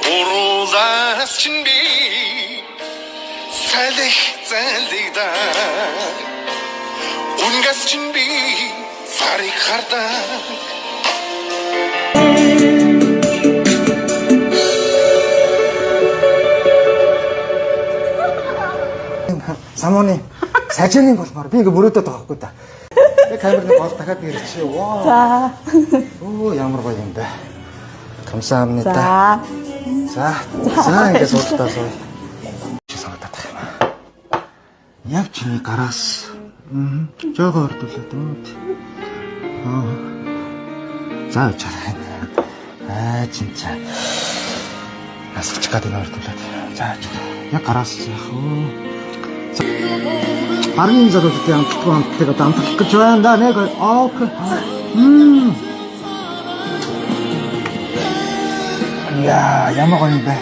Уруулаас чинь би салих залигда унгас чинь би сарыг хардаг Самууны сажирын болмоор би ингээ мөрөөдөд байгаа байхгүй да. Тэгээ камерны гол дахиад ирчихээ. Вау. За. Оо ямар гоё юм бэ. Камсаамнита. За ингээ суултаа сууя. Чи санагдаад байна. Яг чиний гараас жоо ордуулаад өөд. За чараа. Чинчаа. Асууч гадаг ордуулаад. За яг гараас яах вэ? Паргийн залуучуудын амтлагыг амтлах гэж байна да нэг окей. Яа, ямар гоё юм бэ?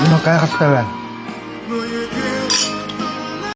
Энэ гайхалтай байна.